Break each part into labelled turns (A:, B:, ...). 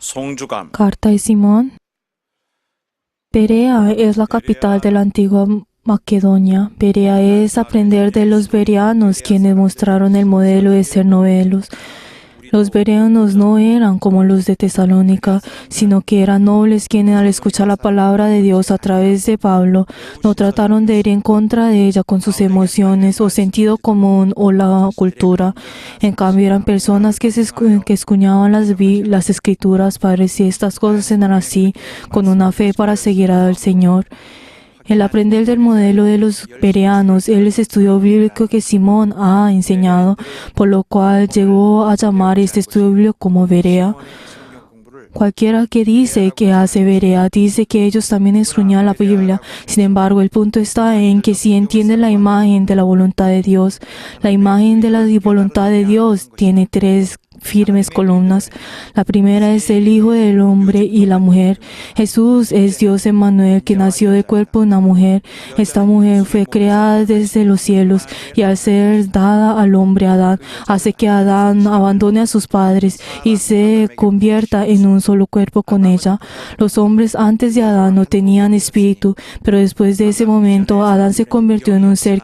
A: 송주감.
B: Carta de Simón. Berea es la capital de la antigua Macedonia. Berea es aprender de los bereanos, quienes mostraron el modelo de ser novelos. Los bereanos no eran como los de Tesalónica, sino que eran nobles quienes al escuchar la palabra de Dios a través de Pablo, no trataron de ir en contra de ella con sus emociones o sentido común o la cultura. En cambio eran personas que escudriñaban las escrituras para ver si estas cosas eran así, con una fe para seguir al Señor. El aprender del modelo de los bereanos, el estudio bíblico que Simón ha enseñado, por lo cual llegó a llamar este estudio bíblico como Berea. Cualquiera que dice que hace Berea, dice que ellos también escudriñan la Biblia. Sin embargo, el punto está en que si entienden la imagen de la voluntad de Dios, la imagen de la voluntad de Dios tiene tres firmes columnas. La primera es el Hijo del Hombre y la mujer. Jesús es Dios Emmanuel, que nació del cuerpo de una mujer. Esta mujer fue creada desde los cielos y al ser dada al hombre Adán, hace que Adán abandone a sus padres y se convierta en un solo cuerpo con ella. Los hombres antes de Adán no tenían espíritu, pero después de ese momento Adán se convirtió en un ser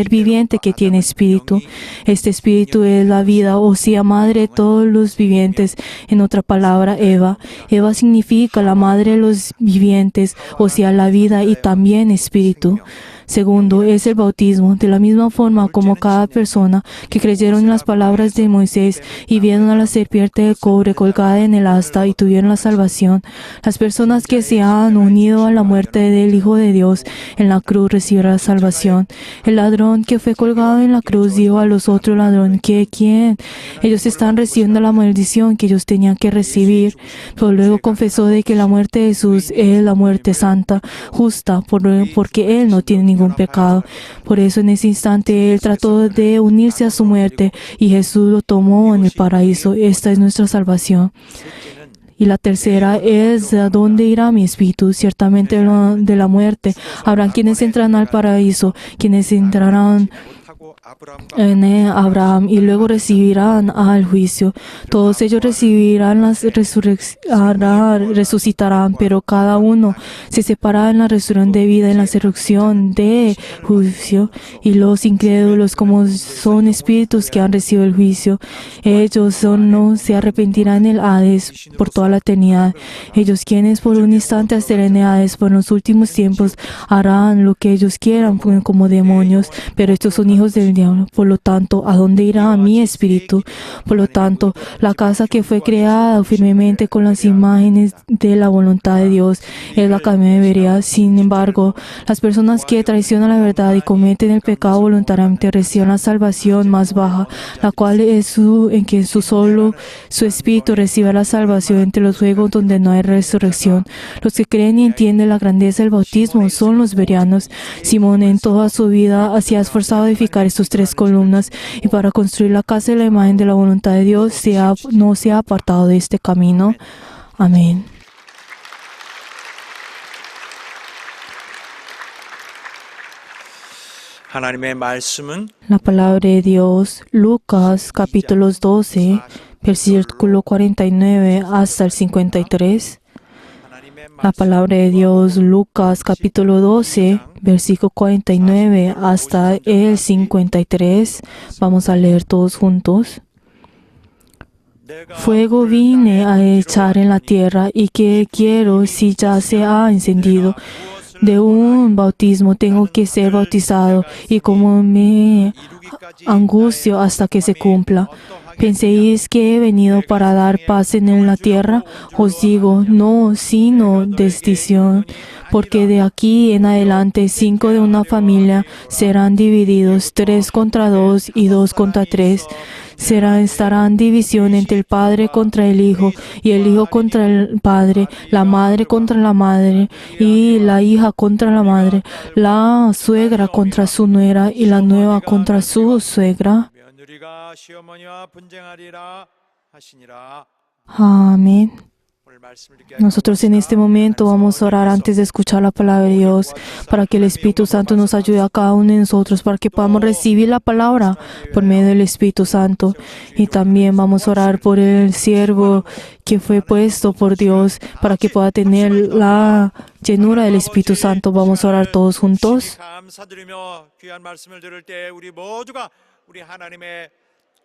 B: viviente que tiene espíritu. Este espíritu es la vida, o sea, madre de todos los vivientes. En otra palabra, Eva. Eva significa la madre de los vivientes, o sea, la vida y también espíritu. Segundo, es el bautismo. De la misma forma como cada persona que creyeron en las palabras de Moisés y vieron a la serpiente de cobre colgada en el asta y tuvieron la salvación, las personas que se han unido a la muerte del Hijo de Dios en la cruz recibirán la salvación. El ladrón que fue colgado en la cruz dijo a los otros ladrones que ¿quién? Ellos están recibiendo la maldición que ellos tenían que recibir. Pero luego confesó de que la muerte de Jesús es la muerte santa, justa, porque Él no tiene ningún pecado. Por eso en ese instante Él trató de unirse a su muerte y Jesús lo tomó en el paraíso. Esta es nuestra salvación. Y la tercera es ¿a dónde irá mi espíritu? Ciertamente de la muerte habrán quienes entrarán al paraíso, quienes entrarán en Abraham y luego recibirán al juicio. Todos ellos recibirán resucitarán, pero cada uno se separará en la resurrección de vida, en la resurrección de juicio. Y los incrédulos, como son espíritus que han recibido el juicio, ellos no se arrepentirán en el Hades por toda la eternidad. Ellos quienes por un instante estarán en el Hades, por los últimos tiempos harán lo que ellos quieran como demonios, pero estos son hijos del diablo. Por lo tanto, ¿a dónde irá mi espíritu? Por lo tanto, la casa que fue creada firmemente con las imágenes de la voluntad de Dios es la camino de Berea. Sin embargo, las personas que traicionan la verdad y cometen el pecado voluntariamente reciben la salvación más baja, la cual es en que su espíritu reciba la salvación entre los fuegos donde no hay resurrección. Los que creen y entienden la grandeza del bautismo son los bereanos. Simón en toda su vida se ha esforzado a edificar estos tres columnas y para construir la casa de la imagen de la voluntad de Dios no se ha apartado de este camino. Amén. La palabra de Dios, Lucas capítulos 12, versículo 49 hasta el 53. La palabra de Dios, Lucas capítulo 12, versículo 49 hasta el 53. Vamos a leer todos juntos. Fuego vine a echar en la tierra y que quiero si ya se ha encendido. De un bautismo tengo que ser bautizado y como me angustio hasta que se cumpla. ¿Penséis que he venido para dar paz en la tierra? Os digo, no, sino destrucción. Porque de aquí en adelante 5 de una familia serán divididos, 3 contra 2 y 2 contra 3. Estarán división entre el padre contra el hijo, y el hijo contra el padre, la madre contra la madre, y la hija contra la madre, la suegra contra su nuera, y la nuera contra su suegra. Amén. Nosotros en este momento vamos a orar antes de escuchar la palabra de Dios, para que el Espíritu Santo nos ayude a cada uno de nosotros, para que podamos recibir la palabra por medio del Espíritu Santo. Y también vamos a orar por el siervo que fue puesto por Dios, para que pueda tener la llenura del Espíritu Santo. Vamos a orar todos juntos.
A: 감사드리며 귀한 말씀을 들을 때 우리 모두가 우리 하나님의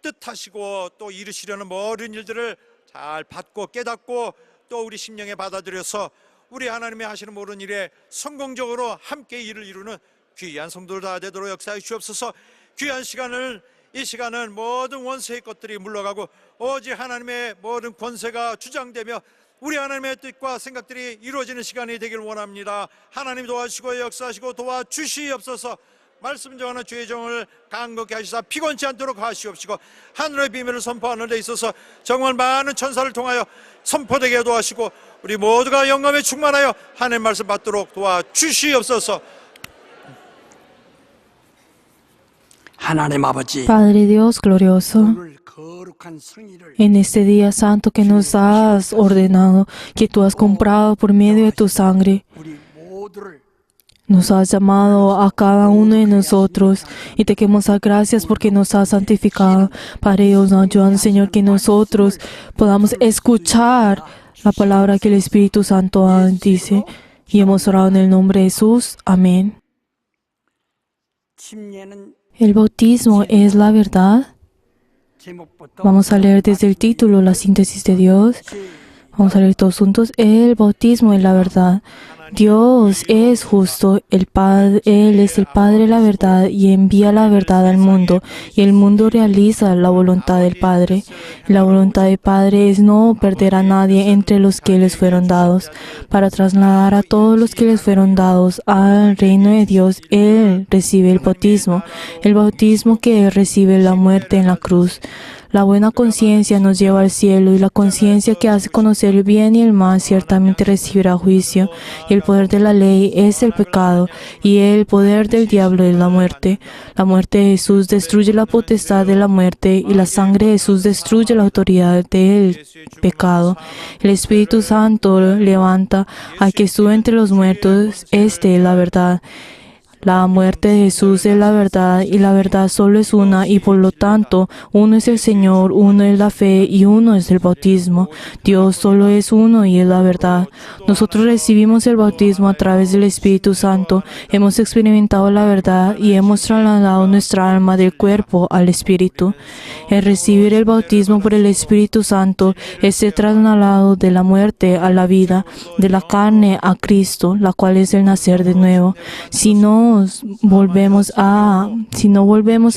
A: 뜻하시고 또 이루시려는 모든 일들을 잘 받고 깨닫고 또 우리 심령에 받아들여서 우리 하나님의 하시는 모든 일에 성공적으로 함께 일을 이루는 귀한 성도들 다 되도록 역사해 주옵소서. 귀한 시간을 이 시간은 모든 원수의 것들이 물러가고 오직 하나님의 모든 권세가 주장되며 우리 하나님의 뜻과 생각들이 이루어지는 시간이 되길 원합니다. 하나님 도와주시고 역사하시고 도와주시옵소서. 말씀 정하는 주의 종을 강건케 하시사 피곤치 않도록 하시옵시고 하늘의 비밀을 선포하는 데 있어서 정말 많은 천사를 통하여 선포되게 도와주시고 우리 모두가 영감에 충만하여 하나님 말씀 받도록 도와주시옵소서.
C: 하나님 아버지,
B: Padre Dios glorioso,
C: 오늘 거룩한 성의를
B: en este día santo que nos has ordenado, que tú has comprado por medio de tu sangre,
C: 우리 모두를
B: nos has llamado a cada uno de nosotros y te queremos dar gracias porque nos has santificado. Padre Dios, ayúdanos, Señor, que nosotros podamos escuchar la palabra que el Espíritu Santo dice. Y hemos orado en el nombre de Jesús. Amén.
C: 침례는
B: El bautismo es la verdad.
C: 제목부터
B: Vamos a leer desde el título la síntesis de Dios. Vamos a leer todos juntos. El bautismo es la verdad. Dios es justo, el Padre, Él es el Padre de la verdad y envía la verdad al mundo, y el mundo realiza la voluntad del Padre. La voluntad del Padre es no perder a nadie entre los que les fueron dados, para trasladar a todos los que les fueron dados al reino de Dios. Él recibe el bautismo que recibe la muerte en la cruz. La buena conciencia nos lleva al cielo, y la conciencia que hace conocer el bien y el mal ciertamente recibirá juicio. Y el poder de la ley es el pecado, y el poder del diablo es la muerte. La muerte de Jesús destruye la potestad de la muerte, y la sangre de Jesús destruye la autoridad del pecado. El Espíritu Santo levanta al que sube entre los muertos. Este es la verdad. La muerte de Jesús es la verdad, y la verdad solo es una, y por lo tanto, uno es el Señor, uno es la fe, y uno es el bautismo. Dios solo es uno y es la verdad. Nosotros recibimos el bautismo a través del Espíritu Santo. Hemos experimentado la verdad y hemos trasladado nuestra alma del cuerpo al Espíritu. El recibir el bautismo por el Espíritu Santo es ser trasladado de la muerte a la vida, de la carne a Cristo, la cual es el nacer de nuevo. Si no volvemos a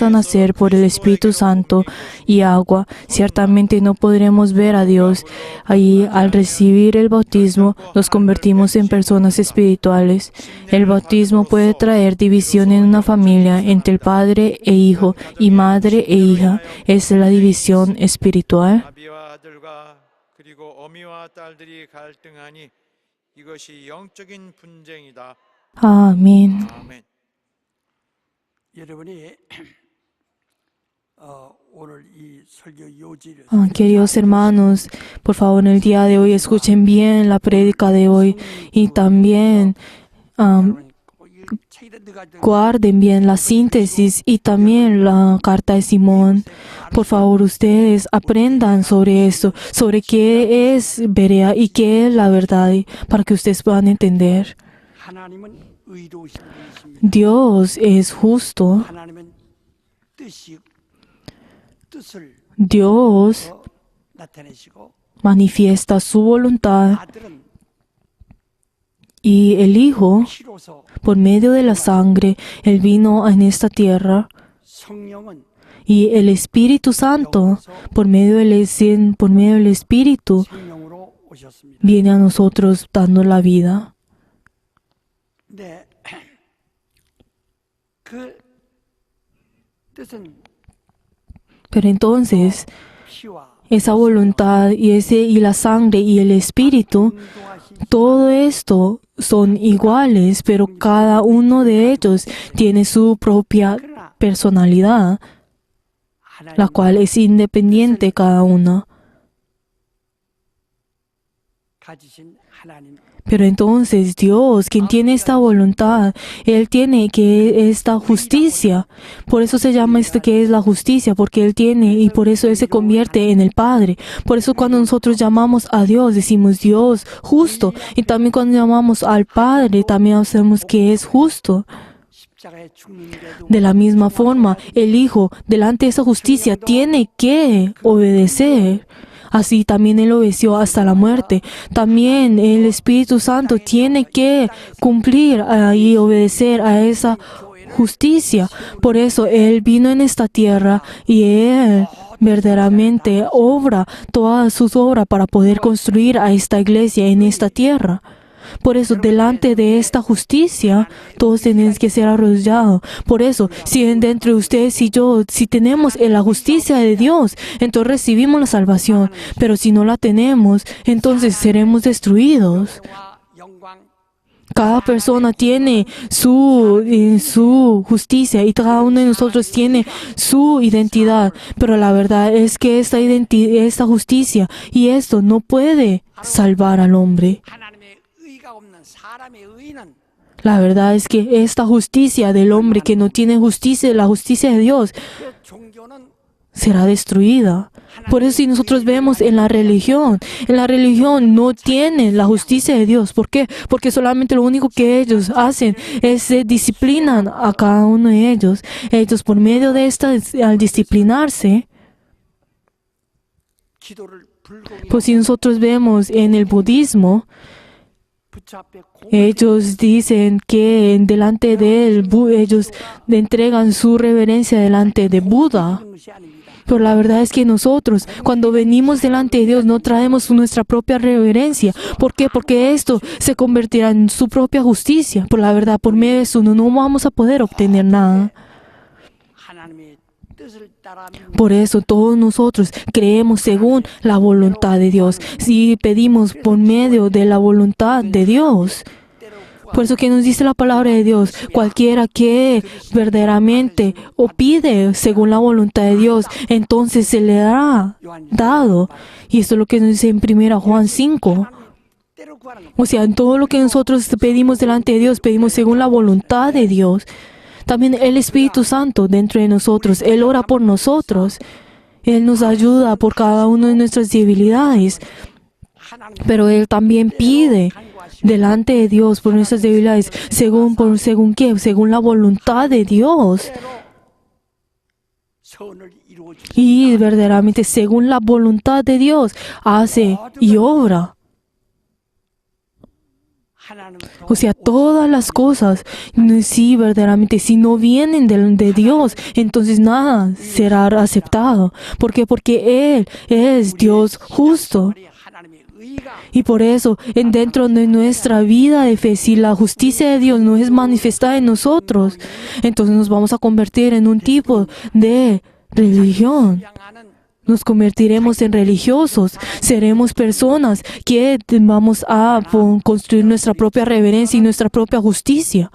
B: nacer por el Espíritu Santo y agua, ciertamente no podremos ver a Dios. Ahí, al recibir el bautismo, nos convertimos en personas espirituales. El bautismo puede traer división en una familia entre el padre e hijo y madre e hija. Es la división espiritual.
A: 아비와 아들과 그리고 어미와 딸들이 갈등하니 이것이 영적인 분쟁이다.
B: Amén.
A: 아멘.
C: 여러분이 오늘 이 설교 요지를
B: Queridos hermanos, por favor, en el día de hoy escuchen bien la prédica de hoy y también guarden bien la síntesis y también la carta de Simón. Por favor, ustedes aprendan sobre eso, sobre qué es Berea y qué es la verdad, para que ustedes puedan entender.
C: 하나님은 의로우신 분이십니다.
B: Dios es justo.
C: 하나님은 뜻을
B: Dios
C: 나타내시고
B: manifiesta su voluntad
C: 아들은
B: y el Hijo,
C: 피로서
B: por medio de la sangre, Él vino en esta tierra.
C: 성령은
B: Y el Espíritu Santo, por medio del Espíritu,
C: 성령으로 오셨습니다.
B: viene a nosotros dando la vida.
C: 네, 그 뜻은
B: Pero entonces,
C: 피와
B: esa voluntad y la sangre y el Espíritu,
C: 운동하신
B: todo esto son iguales, pero cada uno de ellos tiene su propia
C: 그러나
B: personalidad, la
C: 하나님
B: cual es independiente cada una.
C: 가지신 하나님
B: Pero entonces Dios, quien tiene esta voluntad, Él tiene que esta justicia. Por eso se llama esto que es la justicia, porque Él tiene y por eso Él se convierte en el Padre. Por eso cuando nosotros llamamos a Dios, decimos Dios justo. Y también cuando llamamos al Padre, también hacemos que es justo.
C: 십자가에 죽는데도
B: De la misma forma, el Hijo, delante de esa justicia, tiene que obedecer. Así también Él obedeció hasta la muerte. También el Espíritu Santo tiene que cumplir y obedecer a esa justicia. Por eso Él vino en esta tierra y Él verdaderamente obra todas sus obras para poder construir a esta iglesia en esta tierra. Por eso, delante de esta justicia, todos tenemos que ser arrodillados. Por eso, si dentro de ustedes y yo, si tenemos la justicia de Dios, entonces recibimos la salvación. Pero si no la tenemos, entonces seremos destruidos.
C: 와 영광
B: Cada persona tiene su justicia y cada uno de nosotros tiene su identidad. Pero la verdad es que esta justicia y esto no puede salvar al hombre.
C: 하나님의 의가 없는 사람의 의는
B: La verdad es que esta justicia del hombre que no tiene justicia, la justicia de Dios,
C: 그 종교는
B: será destruida. Por eso si nosotros vemos en la religión no tienen la justicia de Dios. ¿Por qué? Porque solamente lo único que ellos hacen es se disciplinan a cada uno de ellos. Ellos por medio de al disciplinarse,
C: 기도를 불공히
B: pues si nosotros vemos en el budismo,
C: 부처 앞에 공을
B: ellos dicen que delante de él, ellos le entregan su reverencia delante de Buda.
C: 드리는 것이 아닙니다.
B: Pero la verdad es que nosotros, cuando venimos delante de Dios, no traemos nuestra propia reverencia. ¿Por qué? Porque esto se convertirá en su propia justicia. Por la verdad, por medio de eso no vamos a poder obtener nada.
C: 하나님의 뜻을 따라
B: Por eso todos nosotros creemos según la voluntad de Dios. Si pedimos por medio de la voluntad de Dios. Por eso que nos dice la palabra de Dios, cualquiera que verdaderamente o pide según la voluntad de Dios, entonces se le dará dado. Y esto es lo que nos dice en 1 Juan 5.
C: 때로 구하는 것.
B: O sea, en todo lo que nosotros pedimos delante de Dios, pedimos según la voluntad de Dios. También el Espíritu Santo dentro de nosotros, Él ora por nosotros. Él nos ayuda por cada una de nuestras debilidades.
C: 하나님
B: Pero Él también pide delante de Dios por nuestras debilidades, según qué, según la voluntad de Dios.
C: 때로 선을 이루어 주시고
B: Y verdaderamente según la voluntad de Dios hace y obra.
C: 하나님
B: O sea, todas las cosas, sí, verdaderamente, si no vienen de Dios, entonces nada será aceptado. ¿Por qué? Porque Él es Dios justo.
C: 하나님의 의가
B: Y por eso, dentro de nuestra vida de fe, si la justicia de Dios no es manifestada en nosotros, entonces nos vamos a convertir en un tipo de religión.
C: 향하는
B: Nos convertiremos en religiosos. Seremos personas que vamos a construir nuestra propia reverencia y nuestra propia justicia.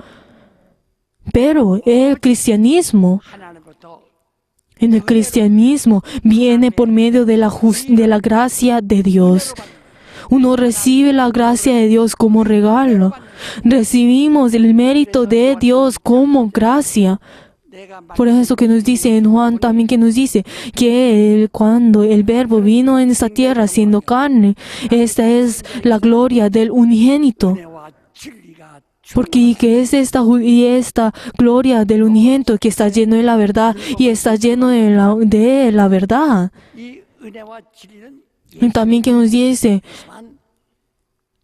B: Pero el cristianismo,
C: 하나님부터
B: en el cristianismo, viene por medio de la gracia de Dios. Uno recibe la gracia de Dios como regalo. Recibimos el mérito de Dios como gracia.
C: 내가
B: Por eso que nos dice en Juan también que nos dice que cuando el Verbo vino en esta tierra siendo carne, esta es la gloria del unigénito.
C: 은혜와 진리가
B: Porque que es esta gloria del unigénito que está lleno de la verdad y está lleno de la verdad.
C: 이 은혜와 진리는
B: Y también que nos dice
C: 예수만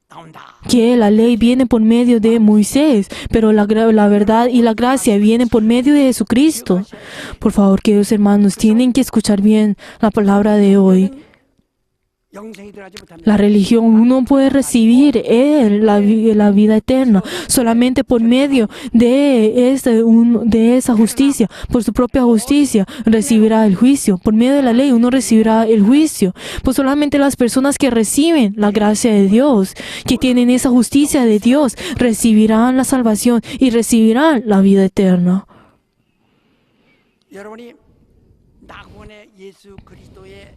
C: 나온다.
B: que la ley viene por medio de Moisés, pero la verdad y la gracia vienen por medio de Jesucristo. Por favor, queridos hermanos, tienen que escuchar bien la palabra de hoy.
C: 영생이 들어가지 못합니다.
B: La religión uno puede recibir la vida eterna solamente por medio de esa justicia. Por su propia justicia recibirá el juicio. Por medio de la ley uno recibirá el juicio. Pues solamente las personas que reciben la gracia de Dios, que tienen esa justicia de Dios, recibirán la salvación y recibirán la vida eterna.
C: 여러분이 낙원의 예수 그리스도의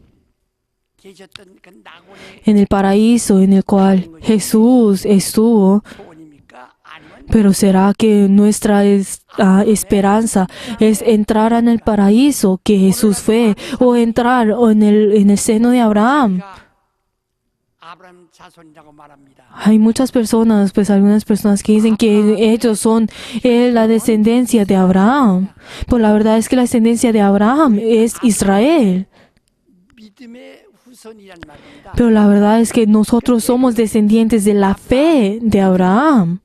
C: 계셨던 그 낙원의
B: en el paraíso en el cual Jesús estuvo.
C: 소원입니까? 아니면
B: Pero ¿será que nuestra esperanza es entrar en el paraíso que Jesús fue o entrar en el seno de Abraham?
C: 제가 아브라함 자손이라고 말합니다.
B: Hay muchas personas, pues algunas personas que dicen que ellos son la descendencia de Abraham. Pues la verdad es que la descendencia de Abraham es Israel.
C: 믿음의 후손이란 말입니다.
B: Pero la verdad es que nosotros somos descendientes de la fe de Abraham.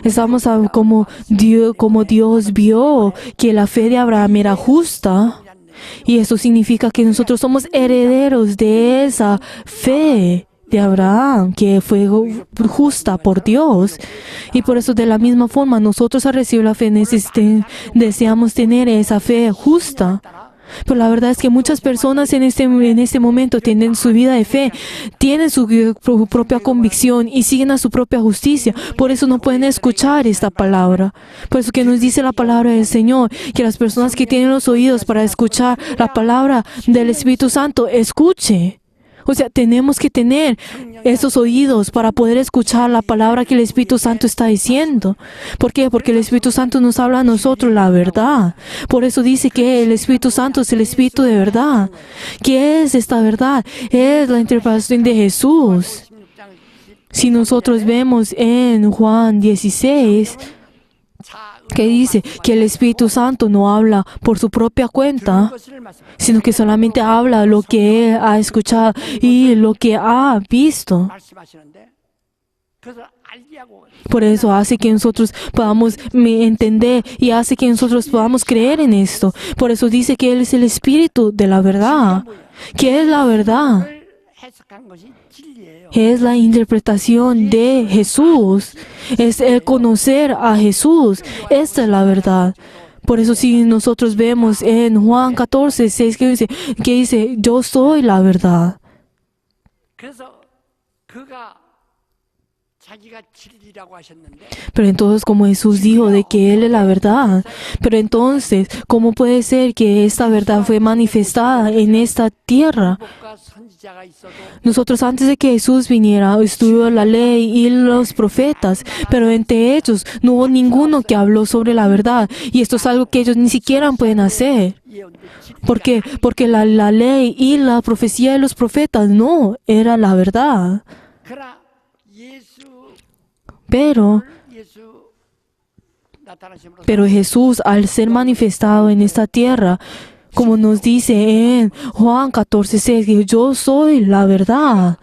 B: Estamos como Dios vio que la fe de Abraham era justa. Y eso significa que nosotros somos herederos de esa fe de Abraham, que fue justa por Dios. Y por eso de la misma forma nosotros al recibir la fe deseamos tener esa fe justa. Pero la verdad es que muchas personas en este momento tienen su vida de fe, tienen su propia convicción y siguen a su propia justicia. Por eso no pueden escuchar esta palabra. Por eso que nos dice la palabra del Señor, que las personas que tienen los oídos para escuchar la palabra del Espíritu Santo, escuche. O sea, tenemos que tener esos oídos para poder escuchar la palabra que el Espíritu Santo está diciendo. ¿Por qué? Porque el Espíritu Santo nos habla a nosotros la verdad. Por eso dice que el Espíritu Santo es el Espíritu de verdad. ¿Qué es esta verdad? Es la interpretación de Jesús. Si nosotros vemos en Juan 16, que dice que el Espíritu Santo no habla por su propia cuenta, sino que solamente habla lo que Él ha escuchado y lo que ha visto.
C: 말씀하시는데 그것을 알게 하고
B: Por eso hace que nosotros podamos entender y hace que nosotros podamos creer en esto. Por eso dice que Él es el Espíritu de la verdad. ¿Qué es la verdad?
C: 그걸 해석한 것이 진리예요.
B: Es la interpretación de Jesús. Es el conocer a Jesús. Esta es la verdad. Por eso si nosotros vemos en Juan 14, 6 que dice, yo soy la verdad.
C: 그래서 그가 자기가 진리라고 하셨는데
B: Pero entonces como Jesús dijo de que Él es la verdad, pero entonces, ¿cómo puede ser que esta verdad fue manifestada en esta tierra?
C: 복과 선지자가 있어도
B: Nosotros antes de que Jesús viniera, estuvo la ley y los profetas, pero entre ellos no hubo ninguno que habló sobre la verdad. Y esto es algo que ellos ni siquiera pueden hacer.
C: 예언된 진리.
B: ¿Por qué? Porque la ley y la profecía de los profetas no era la verdad.
C: 그러나 예수
B: Pero
C: 나타나심으로
B: Jesús, al ser manifestado en esta tierra, como nos dice en Juan 14:6, que yo soy la verdad.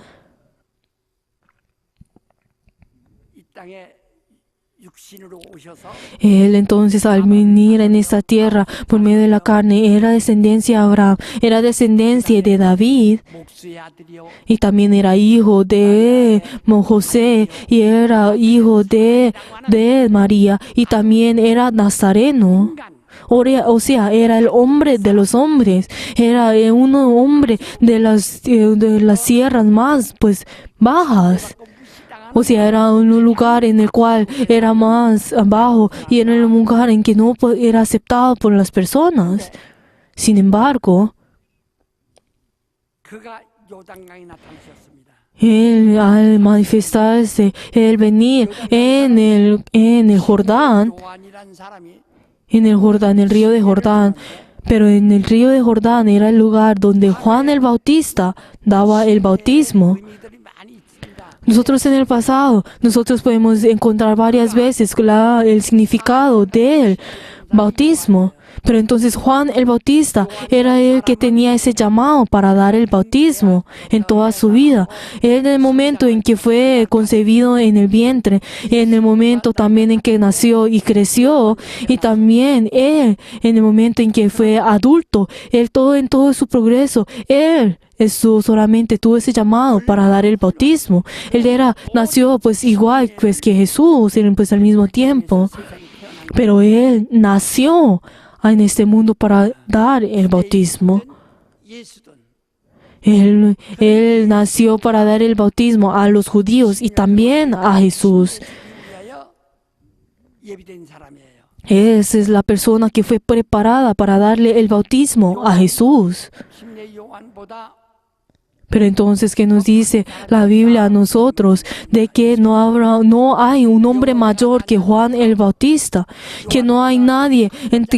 C: 이 땅에 육신으로 오셔서
B: Él entonces al venir en esta tierra por medio de la carne era descendencia de Abraham, era descendencia de David
C: 목수의 아들이요
B: y también era hijo de José y era hijo de María y también era nazareno.
C: 인간
B: O sea, era el hombre de los hombres, era un hombre de las sierras más pues bajas. O sea, era un lugar en el cual era más bajo y era un lugar en que no era aceptado por las personas. Sin embargo,
C: 그가 요단강에 나타나셨습니다.
B: Él al manifestarse, el venir en el Jordán,
C: 요한이라는 사람이
B: en el río de Jordán, pero en el río de Jordán era el lugar donde Juan el Bautista daba el bautismo.
C: 의미들이 많이 있습니다.
B: Nosotros en el pasado, nosotros podemos encontrar varias veces el significado del bautismo. Pero entonces Juan el Bautista era el que tenía ese llamado para dar el bautismo en toda su vida. En el momento en que fue concebido en el vientre, en el momento también en que nació y creció, y también él en el momento en que fue adulto, en todo su progreso, él solamente tuvo ese llamado para dar el bautismo. Él nació pues igual pues que Jesús, pues al mismo tiempo. Pero él nació en este mundo para dar el bautismo.
C: 예수든
B: Él nació para dar el bautismo a los judíos y también a Jesús.
C: 위하여 예비된 사람이에요.
B: Esa es la persona que fue preparada para darle el bautismo a Jesús.
C: 심지어 요한보다
B: Pero entonces, ¿qué nos dice la Biblia a nosotros? De que no hay un hombre mayor que Juan el Bautista, que no hay nadie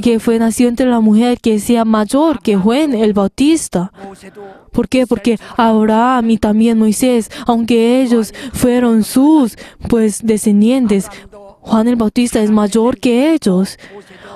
B: que fue nacido entre la mujer que sea mayor que Juan el Bautista.
C: 모세도
B: ¿Por qué? Porque Abraham y también Moisés, aunque ellos fueron sus descendientes, Juan el Bautista es mayor que ellos.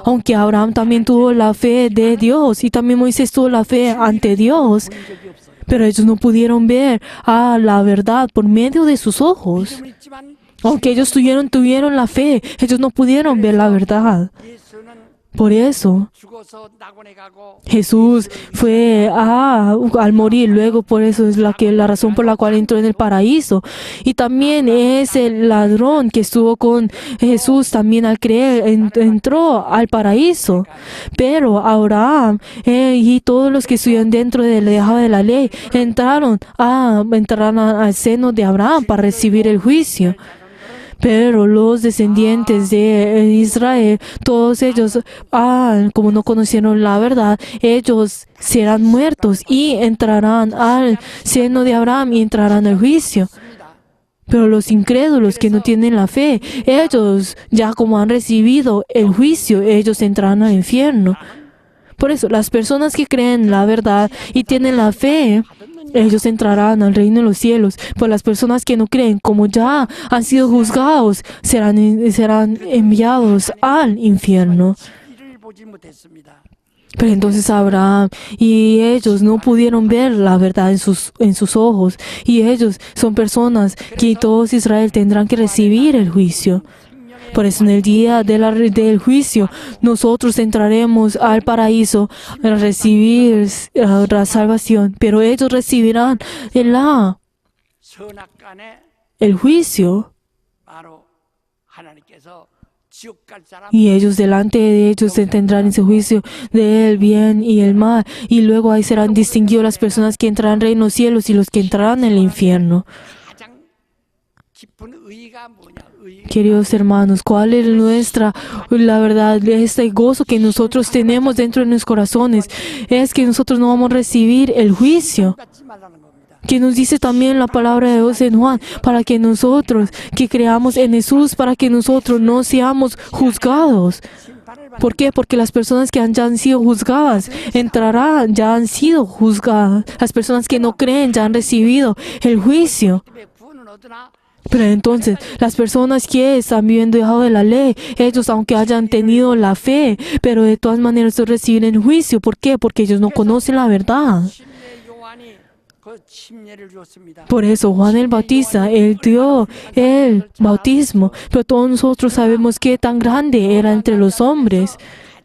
B: Aunque Abraham también tuvo la fe de Dios y también Moisés tuvo la fe ante Dios,
C: 본 적이 없어요.
B: pero ellos no pudieron ver a la verdad por medio de sus ojos.
C: 믿음은 있지만
B: Aunque ellos tuvieron la fe, ellos no pudieron ver la verdad.
C: 예수는
B: Por eso
C: 죽어서 낙원에 가고
B: Jesús fue al morir, luego por eso es la razón por la cual entró en el paraíso. Y también es el ladrón que estuvo con Jesús también al creer, entró al paraíso. Pero Abraham y todos los que estuvieron dentro de la ley entraron al seno de Abraham para recibir el juicio. Pero los descendientes de Israel, todos ellos, como no conocieron la verdad, ellos serán muertos y entrarán al seno de Abraham y entrarán al juicio. Pero los incrédulos que no tienen la fe, ellos ya como han recibido el juicio, ellos entrarán al infierno. Por eso, las personas que creen la verdad y tienen la fe, ellos entrarán al reino de los cielos. Pues las personas que no creen, como ya han sido juzgados, serán enviados al infierno.
C: 이를 보지 못했습니다.
B: Pero entonces Abraham y ellos no pudieron ver la verdad en sus ojos. Y ellos son personas que todos Israel tendrán que recibir el juicio. Por eso en el día del juicio nosotros entraremos al paraíso a recibir la salvación, pero ellos recibirán
C: 선악간에
B: el juicio
C: 바로 하나님께서 지옥 갈 사람
B: y ellos delante de ellos tendrán ese juicio del bien y el mal, y luego ahí serán distinguidos las personas que entrarán al reino de los cielos y los que entrarán en el infierno.
C: 가장 깊은 의의가 뭐냐?
B: Queridos hermanos, ¿cuál es la verdad, este gozo que nosotros tenemos dentro de nuestros corazones? Es que nosotros no vamos a recibir el juicio,
C: 받지 말라는 겁니다.
B: que nos dice también la palabra de Dios en Juan, para que nosotros que creamos en Jesús, para que nosotros no seamos juzgados.
C: 심판을 받는
B: ¿Por qué? Porque las personas que ya han sido juzgadas entrarán, ya han sido juzgadas. Las personas que no creen ya han recibido el juicio.
C: 때문에 구원은 얻으나
B: Pero entonces, las personas que están viviendo debajo de la ley, ellos aunque hayan tenido la fe, pero de todas maneras reciben el juicio. ¿Por qué? Porque ellos no conocen la verdad.
C: 침례 요한이 그 침례를 줬습니다.
B: Por eso Juan el Bautista, él dio el bautismo, pero todos nosotros sabemos qué tan grande era entre los hombres.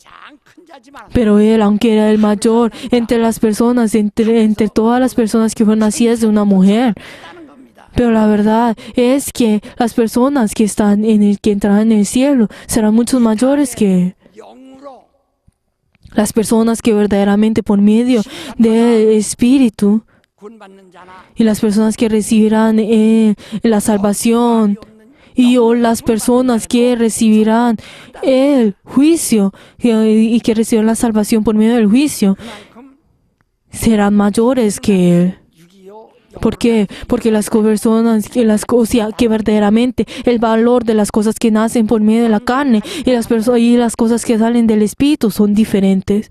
C: 가장 큰 자지만
B: Pero él, aunque era el mayor entre las personas, entre todas las personas que fueron nacidas de una mujer.
C: 크다는 겁니다.
B: Pero la verdad es que las personas que entrarán en el cielo serán muchos mayores que
C: 영으로
B: las personas que verdaderamente por medio del Espíritu
C: 구원받는 자나
B: y las personas que recibirán la salvación o las personas que recibirán el juicio y que recibirán la salvación por medio del juicio
C: 그만큼
B: serán mayores que él.
C: 6.25
B: ¿Por qué? Porque las personas que verdaderamente el valor de las cosas que nacen por medio de la carne y las cosas que salen del Espíritu son diferentes.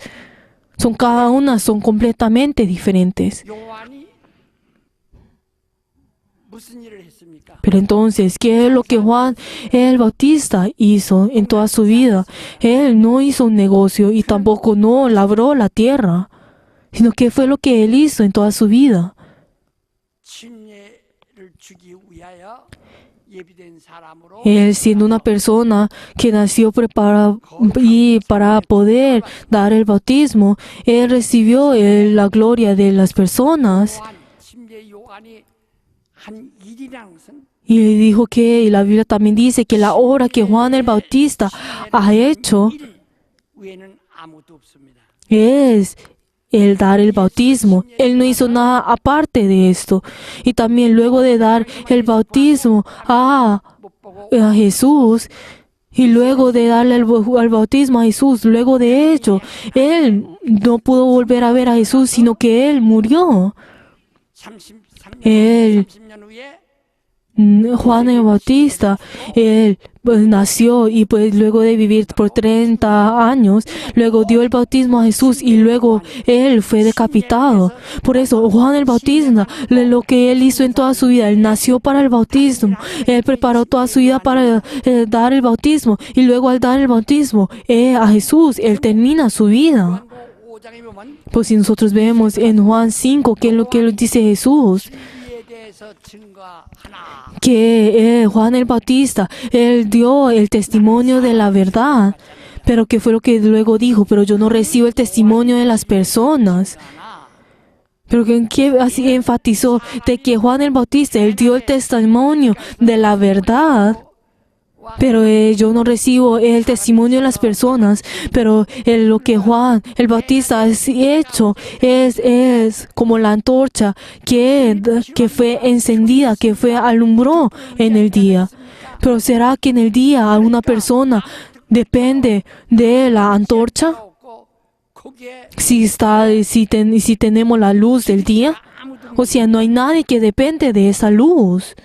B: Cada una son completamente diferentes.
C: 요한이 무슨 일을 했습니까?
B: Pero entonces, ¿qué es lo que Juan el Bautista hizo en toda su vida? Él no hizo un negocio y tampoco no labró la tierra, sino que fue lo que él hizo en toda su vida.
C: 침례를 주기 위하여 예비된 사람으로
B: Él, siendo una persona que nació preparada y para poder dar el bautismo, él recibió la gloria de las personas.
C: 요한 침례 요한이 한 일이라는 것은
B: Y dijo y la Biblia también dice que la obra que Juan el Bautista ha hecho
C: 일 외에는 아무도 없습니다.
B: es el dar el bautismo. Él no hizo nada aparte de esto. Y también luego de dar el bautismo a Jesús, y luego de darle el bautismo a Jesús, luego de ello, él no pudo volver a ver a Jesús, sino que él murió. Él,
C: 30년 후에
B: Juan el Bautista, él nació y pues luego de vivir por 30 años, luego dio el bautismo a Jesús y luego él fue decapitado. Por eso Juan el Bautista, lo que él hizo en toda su vida, él nació para el bautismo, él preparó toda su vida para dar el bautismo y luego al dar el bautismo a Jesús, él termina su vida.
C: 요한복음 5장에 보면
B: Pues si nosotros vemos en Juan 5, ¿qué es lo que dice Jesús?
C: 진리에 대해서 증거하나.
B: Que Juan el Bautista, él dio el testimonio de la verdad, pero ¿qué fue lo que luego dijo? Pero yo no recibo el testimonio de las personas. Pero ¿en qué así enfatizó? De que Juan el Bautista, él dio el testimonio de la verdad, pero yo no recibo el testimonio de las personas. Pero lo que Juan el Bautista ha hecho es como la antorcha que fue encendida, que fue alumbró en el día. Pero ¿será que en el día una persona depende de la antorcha?
C: 없고 거기에
B: Si tenemos la luz del día, o sea, no hay nadie que depende de esa luz.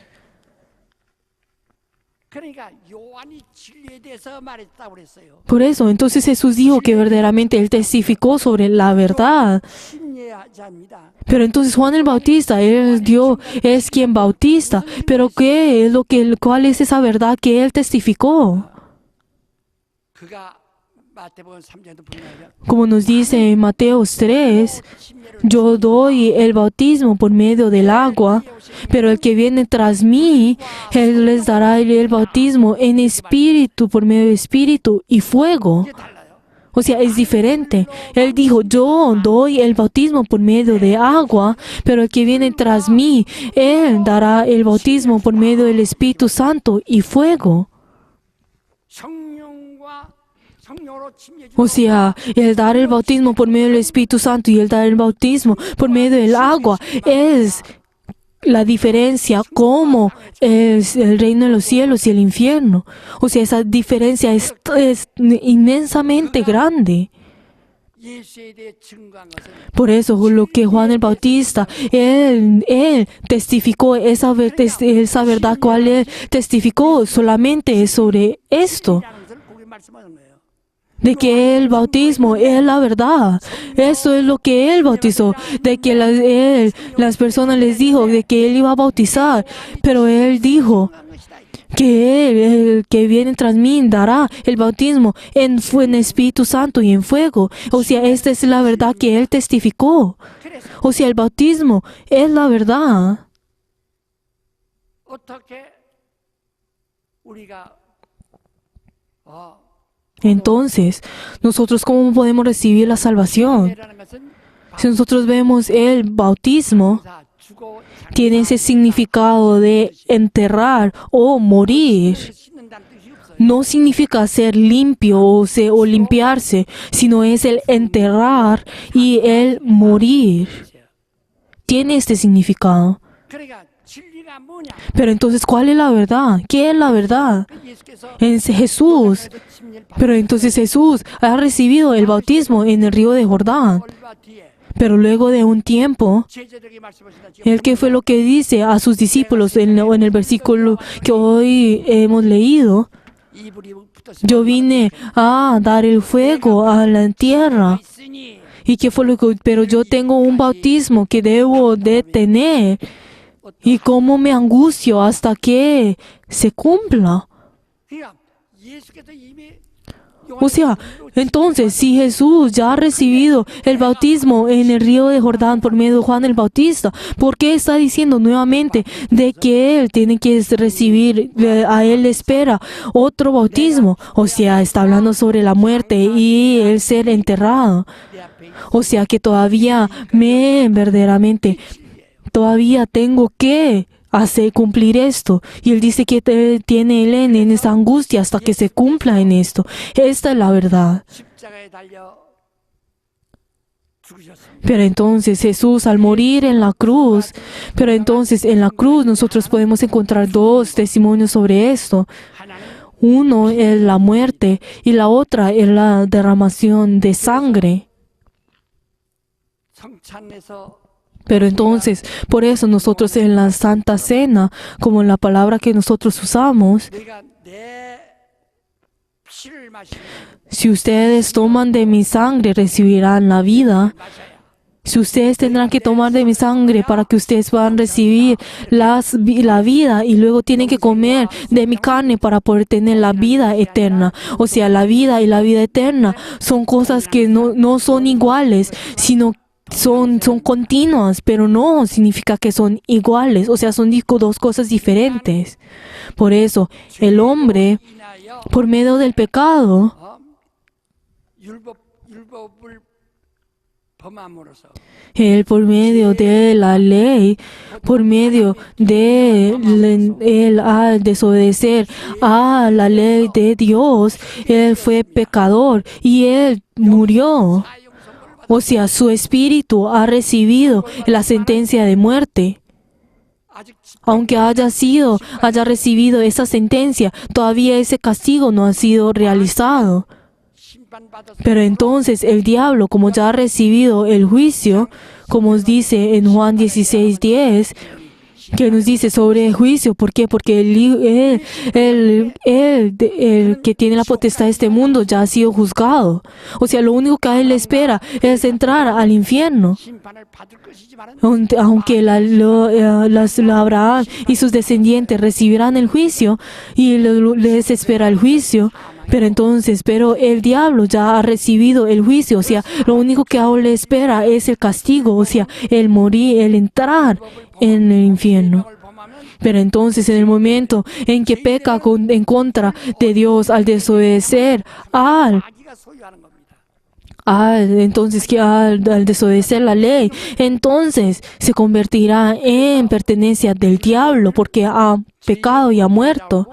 C: 그러니까 요한이 진리에 대해서 말했다고 그랬어요.
B: Por eso, entonces Jesús dijo que verdaderamente él testificó sobre la verdad.
C: 신뢰자입니다.
B: Pero entonces Juan el Bautista, es quien bautiza. Pero ¿cuál es esa verdad que él testificó?
C: 그가 마태복음 3장에도 보면
B: Como nos dice en Mateo 3, yo doy el bautismo por medio del agua, pero el que viene tras mí, él les dará el bautismo en espíritu, por medio de espíritu y fuego.
C: 이게 달라요.
B: O sea, es diferente. Él dijo, yo doy el bautismo por medio de agua, pero el que viene tras mí, él dará el bautismo por medio del Espíritu Santo y fuego.
C: 성령과 성령으로 침례
B: O sea, el dar el bautismo por medio del Espíritu Santo y el dar el bautismo por medio del agua es la diferencia como es el reino de los cielos y el infierno. O sea, esa diferencia es inmensamente grande.
C: 예수에 대해 증거한 것은
B: Por eso lo que Juan el Bautista, él testificó esa verdad, cual él testificó solamente es sobre esto,
C: 라는 것을 거기 말씀하는 거예요.
B: de que el bautismo es la verdad. Eso es lo que él bautizó, de que las personas les dijo de que él iba a bautizar, pero él dijo
C: 증거한 것이다.
B: que el que viene tras mí dará el bautismo en Espíritu Santo y en fuego. O sea, esta es la verdad que él testificó.
C: 그래서
B: O sea, el bautismo es la verdad.
C: 어떻게 우리가
B: Entonces, nosotros ¿cómo podemos recibir la salvación?
C: 라는 것은
B: Si nosotros vemos el bautismo,
C: 다 죽어
B: tiene ese significado de enterrar o morir.
C: 씻는다는 뜻이 없어요.
B: No significa ser limpio o limpiarse, sino es el enterrar y el morir. Tiene este significado.
C: 그러니까 진리가 뭐냐?
B: Pero entonces, ¿cuál es la verdad? ¿Qué es la verdad?
C: 예수께서
B: Es Jesús.
C: 침례를
B: Pero entonces Jesús ha recibido el bautismo en el río de Jordán.
C: 얼마 뒤에
B: Pero luego de un tiempo,
C: 제자들에게 말씀하신다.
B: ¿él qué fue lo que dice a sus discípulos en el versículo que hoy hemos leído?
C: 이불이 붙었으면
B: Yo vine a dar el fuego a la tierra.
C: 있으니
B: ¿Y qué fue lo que? Pero yo tengo un bautismo que debo de tener. ¿Y cómo me angustio hasta que se cumpla?
C: 그러니까 예수께서 이미
B: O sea, entonces, si Jesús ya ha recibido el bautismo en el río de Jordán por medio de Juan el Bautista, ¿por qué está diciendo nuevamente de que él tiene que recibir, a él le espera otro bautismo? O sea, está hablando sobre la muerte y el ser enterrado.
C: 내 앞에
B: O sea, que todavía verdaderamente, todavía tengo que hacer cumplir esto. Y él dice que tiene él en esa angustia hasta que se cumpla en esto. Esta es la verdad.
C: 십자가에 달려 죽으셨습니다.
B: Pero entonces Jesús al morir en la cruz, pero entonces en la cruz nosotros podemos encontrar dos testimonios sobre esto.
C: 하나는
B: Uno es la muerte y la otra es la derramación de sangre.
C: 성찬에서
B: Pero entonces, por eso nosotros en la Santa Cena, como en la palabra que nosotros usamos,
C: 너희가 내 피를 마시면
B: si ustedes toman de mi sangre, recibirán la vida.
C: 마셔야
B: Si ustedes tendrán que tomar de mi sangre para que ustedes puedan recibir la vida y luego tienen que comer de mi carne para poder tener la vida eterna. O sea, la vida y la vida eterna son cosas que no son iguales, sino son continuas, pero no significa que son iguales. O sea, son dos cosas diferentes. Por eso, el hombre,
C: 인하여
B: por medio del pecado,
C: 율법을 범함으로써
B: él por medio de la ley, por medio de él al desobedecer a la ley de Dios, él fue pecador y él murió. O sea, su espíritu ha recibido la sentencia de muerte.
C: 아직
B: Aunque haya recibido esa sentencia, todavía ese castigo no ha sido realizado.
C: 심판받아서
B: Pero entonces el diablo, como ya ha recibido el juicio, como os dice en Juan 16:10, que nos dice sobre el juicio, ¿por qué? Porque el que tiene la potestad de este mundo ya ha sido juzgado. O sea, lo único que a él le espera es entrar al infierno.
C: 심판을 받을 것이지만
B: Aunque Abraham y sus descendientes recibirán el juicio y les espera el juicio, pero el diablo ya ha recibido el juicio, o sea, lo único que ahora le espera es el castigo, o sea, el morir, el entrar en el infierno.
C: 을 범하면
B: Pero entonces, en el momento en que peca en contra de Dios al desobedecer
C: 자기가 소유하는 겁니다.
B: al desobedecer la ley, entonces se convertirá en pertenencia del diablo porque ha pecado y ha muerto.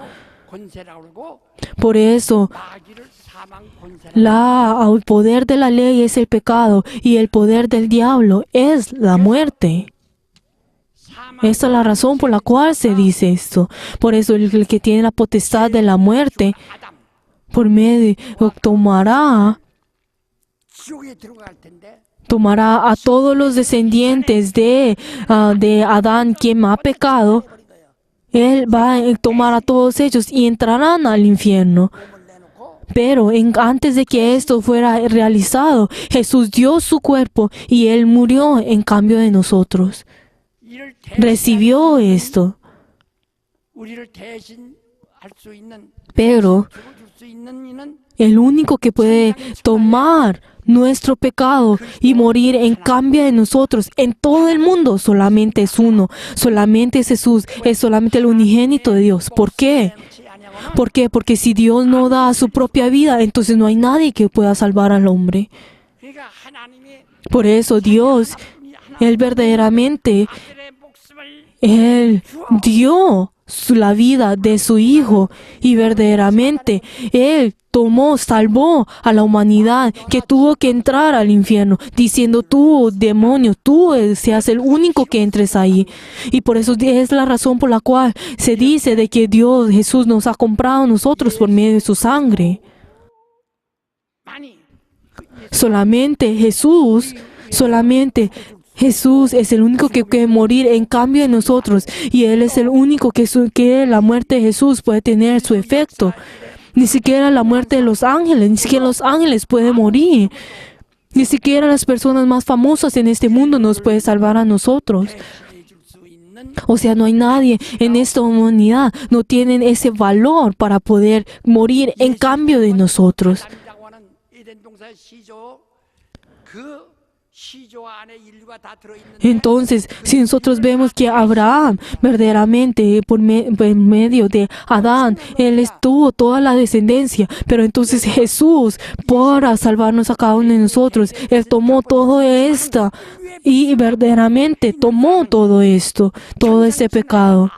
C: 권세라고 그러고
B: Por eso,
C: 마귀를 사망 권세라고
B: el poder de la ley es el pecado y el poder del diablo es la muerte. Esa es la razón por la cual se dice esto. Por eso el que tiene la potestad de la muerte,
C: 아담
B: por medio,
C: 지옥에 들어갈 텐데
B: tomará a todos los descendientes de Adán, quien ha pecado. Él va a tomar a todos ellos y entrarán al infierno.
C: 몸을 내놓고
B: Pero antes de que esto fuera realizado, Jesús dio su cuerpo y Él murió en cambio de nosotros.
C: 이를
B: Recibió esto.
C: 우리를 대신할 수 있는
B: Pero
C: 죽어줄 수 있는 이는
B: el único que puede tomar nuestro pecado y morir en cambio de nosotros en todo el mundo solamente es uno, solamente es Jesús, es solamente el unigénito de Dios. ¿Por qué?
C: 지 아니하고는
B: ¿Por qué? Porque si Dios no da su propia vida, entonces no hay nadie que pueda salvar al hombre.
C: 그러니까 하나님이
B: Por eso Dios, Él verdaderamente,
C: 아들의 목숨을
B: Él dio la vida de su Hijo y verdaderamente Él salvó a la humanidad que tuvo que entrar al infierno, diciendo tú, demonio, tú seas el único que entres ahí. Y por eso es la razón por la cual se dice de que Dios, Jesús, nos ha comprado a nosotros por medio de su sangre.
C: 많이
B: Solamente Jesús es el único que puede morir en cambio de nosotros y Él es el único que la muerte de Jesús puede tener su efecto. Ni siquiera la muerte de los ángeles, ni siquiera los ángeles pueden morir. Ni siquiera las personas más famosas en este mundo nos pueden salvar a nosotros.
C: 해줄 수 있는
B: O sea, no hay nadie en esta humanidad, no tienen ese valor para poder morir en cambio de nosotros.
C: 아담이라고 하는 에덴 동산의 시조 그 시조 안에 인류가 다 들어있는데
B: Entonces, si nosotros vemos que Abraham, verdaderamente, por medio de Adán, él estuvo toda la descendencia, pero entonces Jesús, para salvarnos a cada uno de nosotros, Él tomó todo esto y verdaderamente tomó todo esto, todo este pecado.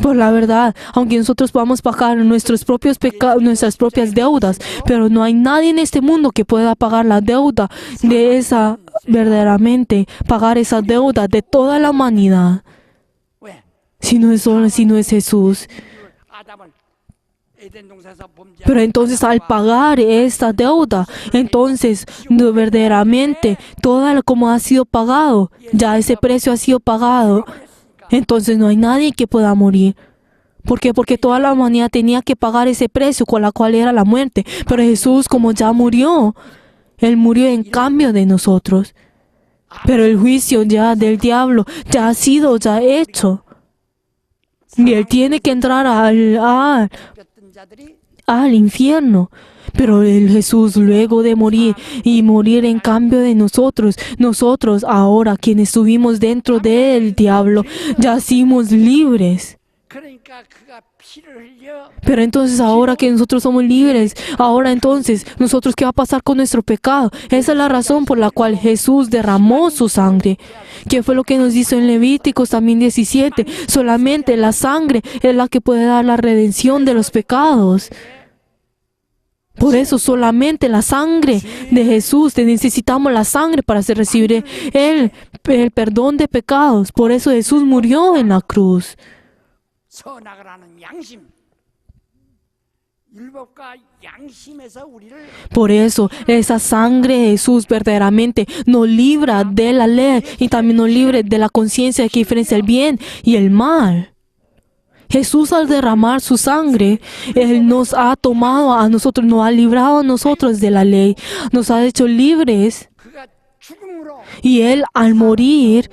B: Por la verdad, aunque nosotros podamos pagar nuestros propios pecados, nuestras propias deudas, pero no hay nadie en este mundo que pueda pagar la deuda de esa, verdaderamente, pagar esa deuda de toda la humanidad,
C: 왜?
B: si no es Jesús.
C: 아담을 에덴 동산에서 범죄한
B: Pero entonces al pagar esta deuda, entonces no, verdaderamente toda como ha sido pagado, ya ese precio ha sido pagado, entonces no hay nadie que pueda morir. ¿Por qué? Porque toda la humanidad tenía que pagar ese precio con la cual era la muerte. Pero Jesús, como ya murió, Él murió en cambio de nosotros. Pero el juicio ya del diablo ya ha sido ya hecho. Y Él tiene que entrar
C: 던 자들이
B: al infierno. Pero el Jesús, luego de morir y morir en cambio de nosotros, nosotros ahora quienes estuvimos dentro del diablo, ya somos libres.
C: 그러니까 그가 피를 흘려
B: Pero entonces ahora que nosotros somos libres, ahora entonces nosotros ¿qué va a pasar con nuestro pecado? Esa es la razón por la cual Jesús derramó su sangre. ¿Qué fue lo que nos dice en Levíticos también 17? Solamente la sangre es la que puede dar la redención de los pecados. Por eso solamente la sangre de Jesús, necesitamos la sangre para recibir el perdón de pecados. Por eso Jesús murió en la cruz.
C: 선악을 양심 율법과 양심에서 우리를
B: Por eso esa sangre de Jesús verdaderamente nos libra de la ley y también nos libra de la conciencia que diferencia el bien y el mal. Jesús al derramar su sangre, Él nos ha tomado a nosotros, nos ha librado a nosotros de la ley, nos ha hecho libres
C: 그가 죽음으로
B: y Él al morir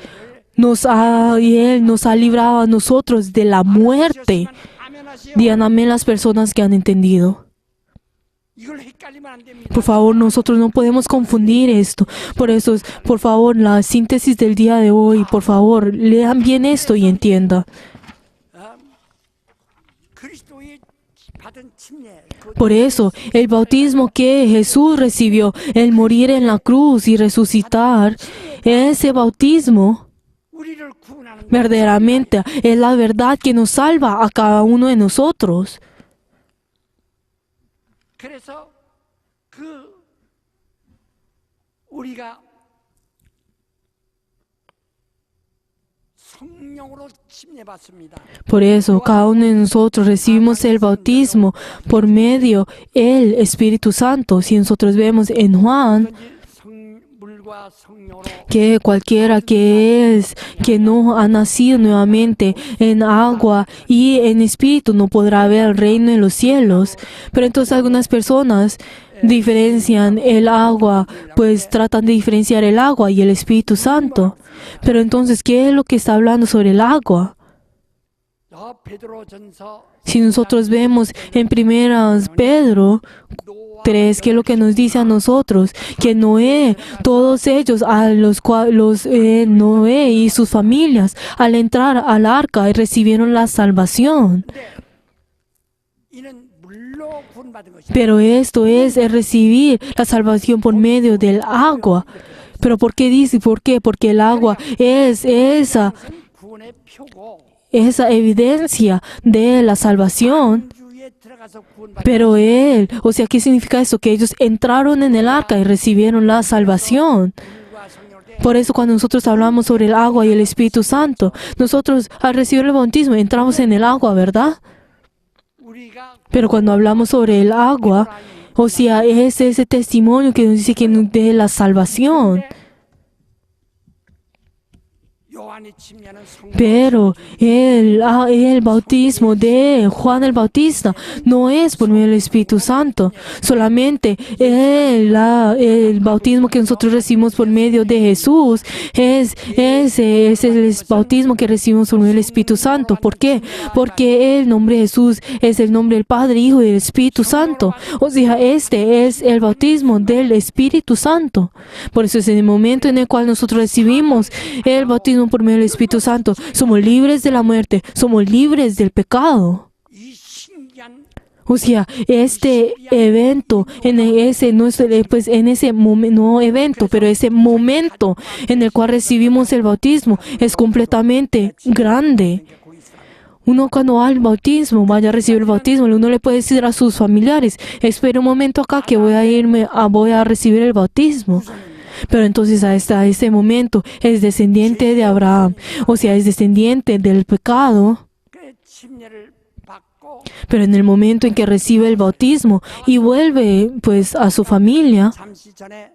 B: Él nos ha librado a nosotros de la muerte.
C: 아멘하시오.
B: Digan amén las personas que han entendido.
C: 이걸 헷갈리면 안 됩니다.
B: Por favor, nosotros no podemos confundir esto. Por eso, por favor, la síntesis del día de hoy, por favor, lean bien esto y entiendan.
C: 그리스도의 받은 침례 그
B: Por eso, el bautismo que Jesús recibió, el morir en la cruz y resucitar, ese bautismo
C: 우리를 구원하는
B: verdaderamente es la verdad que nos salva a cada uno de nosotros.
C: 그래서 우리가 성령으로 침례받습니다.
B: Por eso, cada uno de nosotros recibimos el bautismo por medio del Espíritu Santo. Si nosotros vemos en Juan
C: 물과 성령으로
B: que cualquiera que no ha nacido nuevamente en agua y en espíritu no podrá ver el reino de los cielos. Pero entonces algunas personas diferencian el agua, pues tratan de diferenciar el agua y el Espíritu Santo. Pero entonces, ¿qué es lo que está hablando sobre el agua?
C: 베드로전서
B: Si nosotros vemos en 1 Pedro 3, ¿qué es lo que nos dice a nosotros? Que Noé, todos ellos, Noé y sus familias, al entrar al arca, recibieron la salvación.
C: 이는 물로 구원받은 것이다.
B: Pero esto es el recibir la salvación por medio del agua. ¿Pero por qué dice? ¿Por qué? Porque el agua es esa
C: 구원의 표고
B: evidencia de la salvación.
C: 주에 들어가서 구원받은
B: Pero ¿qué significa eso? Que ellos entraron en el arca y recibieron la salvación.
C: 물과 성령을
B: Por eso cuando nosotros hablamos sobre el agua y el Espíritu Santo, nosotros al recibir el bautismo entramos en el agua, ¿verdad?
C: 우리가
B: Pero cuando hablamos sobre el agua, es ese testimonio que nos dice que nos dé la salvación.
C: 요한의 침례는 성령
B: Pero el bautismo de Juan el Bautista no es por medio del Espíritu Santo. Solamente el bautismo que nosotros recibimos por medio de Jesús es el bautismo que recibimos por medio del Espíritu Santo. ¿Por qué? Porque el nombre de Jesús es el nombre del Padre, Hijo y del Espíritu Santo. O sea, este es el bautismo del Espíritu Santo. Por eso es en el momento en el cual nosotros recibimos el bautismo por medio del Espíritu Santo, somos libres de la muerte, somos libres del pecado.
C: 이 신기한
B: O sea, este evento, no evento, pero ese momento en el cual recibimos el bautismo es completamente grande. Uno cuando va al bautismo, vaya a recibir el bautismo, uno le puede decir a sus familiares, espera un momento acá que voy a recibir el bautismo. Pero entonces hasta este momento es descendiente de Abraham, o sea, es descendiente del pecado.
C: 그 침례를 받고
B: Pero en el momento en que recibe el bautismo y vuelve pues a su familia,
C: 잠시 전에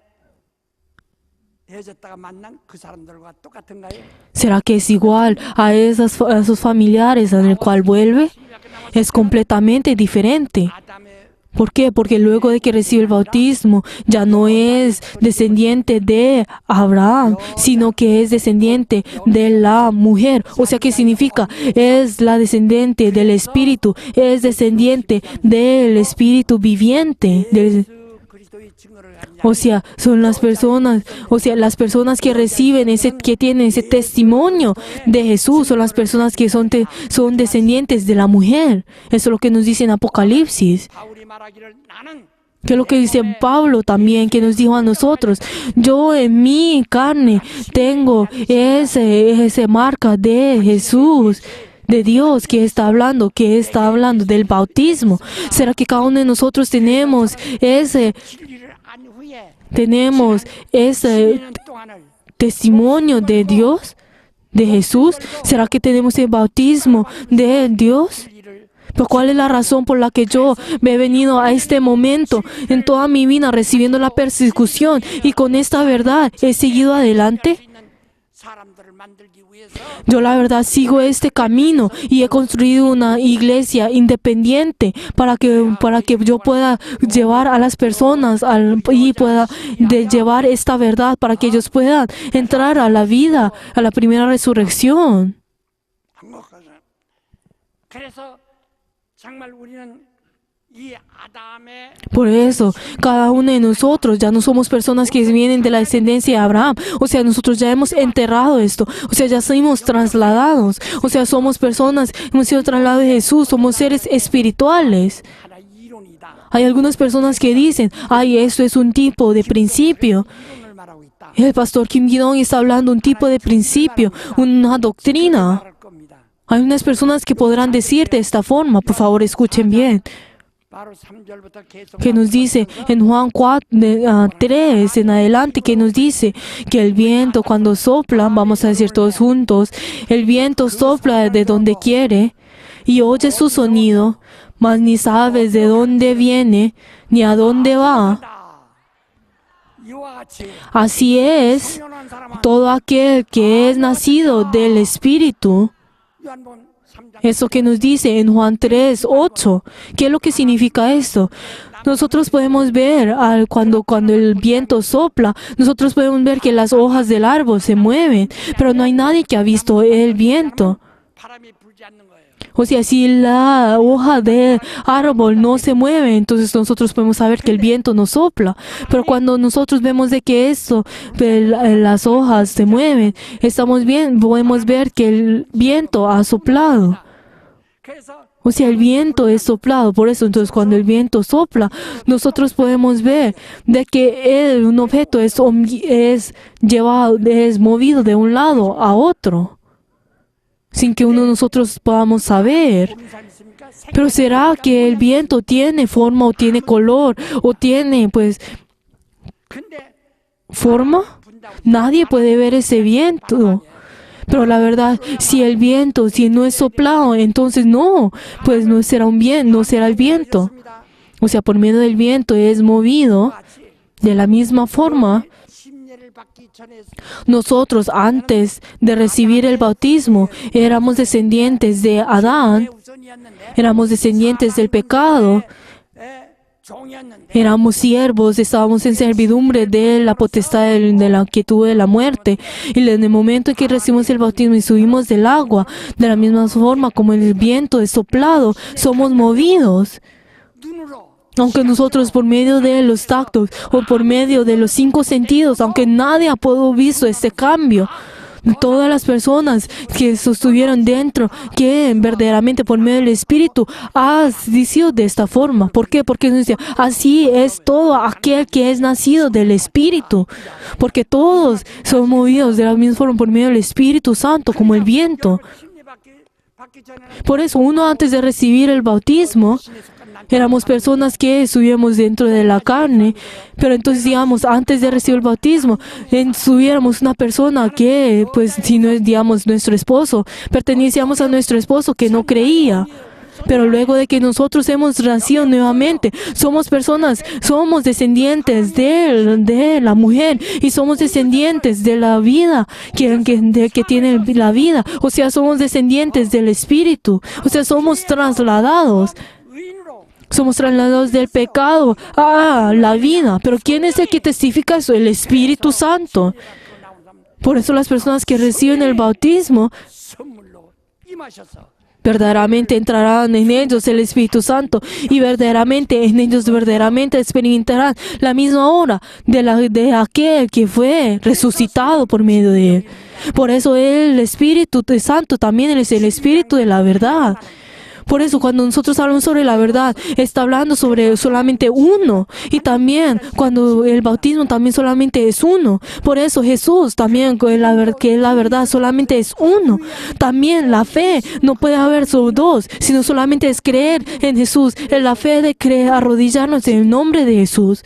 C: 헤어졌다가 만난 그 사람들과 똑같은가요?
B: ¿será que es igual a esos familiares en el cual vuelve? Es completamente diferente.
C: 아담의
B: ¿Por qué? Porque luego de que recibe el bautismo, ya no es descendiente de Abraham, sino que es descendiente de la mujer. O sea, ¿qué significa? Es la descendiente del Espíritu, es descendiente del Espíritu viviente.
C: 예수 그리스도의 증거를 가진
B: O sea, son las personas que reciben que tienen ese testimonio de Jesús, son las personas que son descendientes de la mujer. Eso es lo que nos dice en Apocalipsis.
C: 바울이 말하기를 나는
B: Que es lo que dice Pablo también, que nos dijo a nosotros: yo en mi carne tengo esa marca de Jesús, de Dios, que está hablando del bautismo. ¿Será que cada uno de nosotros tenemos ese
C: 진리를 안 후에 동안을
B: testimonio de Dios, de Jesús? ¿Será que tenemos el bautismo de Dios?
C: 진리를
B: Pero ¿cuál es la razón por la que yo me he venido a este momento en toda mi vida recibiendo la persecución y con esta verdad he seguido adelante?
C: 있는 사람들을 만들기 위해서
B: Yo la verdad sigo este camino y he construido una iglesia independiente para que yo pueda llevar a las personas y pueda llevar esta verdad para que ellos puedan entrar a la vida, a la primera resurrección.
C: 한국에서 그래서 정말 우리는 이 아담의
B: Por eso, cada uno de nosotros ya no somos personas que vienen de la descendencia de Abraham. O sea, nosotros ya hemos enterrado esto. O sea, ya fuimos trasladados. O sea, somos personas, hemos sido trasladados de Jesús. Somos seres espirituales.
C: 하나 이론이다.
B: Hay algunas personas que dicen: ay, esto es un tipo de principio.
C: 이론을 말하고 있다.
B: El pastor Kim Gi-dong está hablando un tipo de principio, una doctrina.
C: 말할 겁니다.
B: Hay unas personas que podrán decir de esta forma. Por favor, escuchen bien.
C: 바로 3절부터 계속
B: Que nos dice en Juan 3 en adelante, que nos dice que el viento cuando sopla, vamos a decir todos juntos, el viento sopla de donde quiere y oye su sonido, mas ni sabes de dónde viene ni a dónde va.
C: 이와 같이
B: Así es
C: 영원한 사람은
B: todo aquel que es nacido del Espíritu.
C: 요한복음 3장
B: Eso que nos dice en Juan 3:8. ¿Qué es lo que significa esto? Nosotros podemos ver cuando el viento sopla, nosotros podemos ver que las hojas del árbol se mueven, pero no hay nadie que ha visto el viento.
C: 바람이 불지 않는 거예요.
B: O sea, si la hoja del árbol no se mueve, entonces nosotros podemos saber que el viento no sopla. Pero cuando nosotros vemos de que las hojas se mueven, podemos ver que el viento ha soplado.
C: 그래서
B: O sea, el viento es soplado. Por eso, entonces, cuando el viento sopla, nosotros podemos ver de que un objeto es movido de un lado a otro, sin que uno de nosotros podamos saber.
C: 보는 사람 있습니까?
B: Pero ¿será que el viento tiene forma o tiene color o tiene, pues,
C: 근데
B: forma? Nadie puede ver ese viento. Pero la verdad, si no es soplado, entonces pues no será no será el viento. O sea, por medio del viento es movido. De la misma forma,
C: 침례를 받기 전에
B: nosotros antes de recibir el bautismo éramos descendientes de Adán,
C: 우선이었는데
B: éramos descendientes del pecado,
C: 종이었는데
B: éramos siervos, estábamos en servidumbre de la potestad de la quietud de la muerte. Y en el momento en que recibimos el bautismo y subimos del agua, de la misma forma como el viento es soplado, somos movidos.
C: 눈으로
B: Aunque nosotros por medio de los tactos o por medio de los 5 sentidos, aunque nadie ha visto este cambio, todas las personas que estuvieron dentro, que verdaderamente por medio del Espíritu ha sido de esta forma. ¿Por qué? Porque nos dice, así es todo aquel que es nacido del Espíritu. Porque todos son movidos de la misma forma por medio del Espíritu Santo, como el viento.
C: 침례 받기 전에는
B: Por eso, uno antes de recibir el bautismo, éramos personas que estuviéramos dentro de la carne, pero entonces, digamos, antes de recibir el bautismo, estuviéramos una persona que, pues, si no es, digamos, nuestro esposo, pertenecíamos a nuestro esposo que no creía. Pero luego de que nosotros hemos nacido nuevamente, somos personas, somos descendientes de la mujer y somos descendientes de la vida que tiene la vida. O sea, somos descendientes del Espíritu. O sea, somos trasladados.
C: 의인으로
B: Somos trasladados del pecado a la vida. Pero ¿quién es el que testifica eso? El Espíritu Santo. Por eso las personas que reciben el bautismo
C: 선물로 임하셔서
B: verdaderamente entrarán en ellos el Espíritu Santo y verdaderamente en ellos verdaderamente experimentarán la misma obra de aquel que fue resucitado por medio de él. Por eso el Espíritu Santo también es el Espíritu de la verdad. Por eso cuando nosotros hablamos sobre la verdad, está hablando sobre solamente uno. Y también cuando el bautismo también solamente es uno. Por eso Jesús también, que es la verdad, solamente es uno. También la fe no puede haber solo dos, sino solamente es creer en Jesús. En la fe de creer, arrodillarnos en el nombre de Jesús.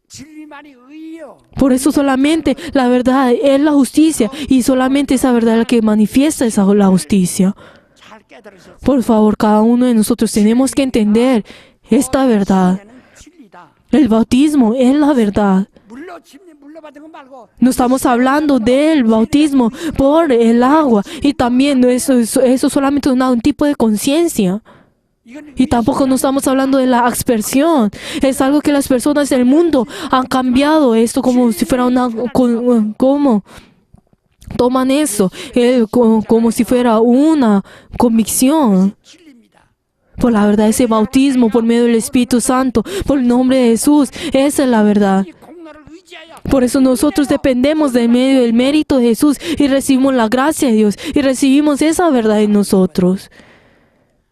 C: 진리만이 의요.
B: Por eso solamente la verdad es la justicia y solamente esa verdad es la que manifiesta la justicia.
C: 잘 깨달으셨어요.
B: Por favor, cada uno de nosotros tenemos que entender esta verdad.
C: 진리다.
B: El bautismo es la verdad.
C: 물러받은 거 말고
B: No estamos hablando del bautismo por el agua y también eso solamente es un tipo de conciencia.
C: 이건
B: Y tampoco no estamos hablando de la aspersión. Es algo que las personas del mundo han cambiado esto como si fuera como toman eso como si fuera una convicción.
C: 진리입니다.
B: Por la verdad, ese bautismo por medio del Espíritu Santo, por el nombre de Jesús, esa es la verdad.
C: 이 공로를 의지하여
B: Por eso nosotros dependemos del mérito de Jesús y recibimos la gracia de Dios y recibimos esa verdad en nosotros.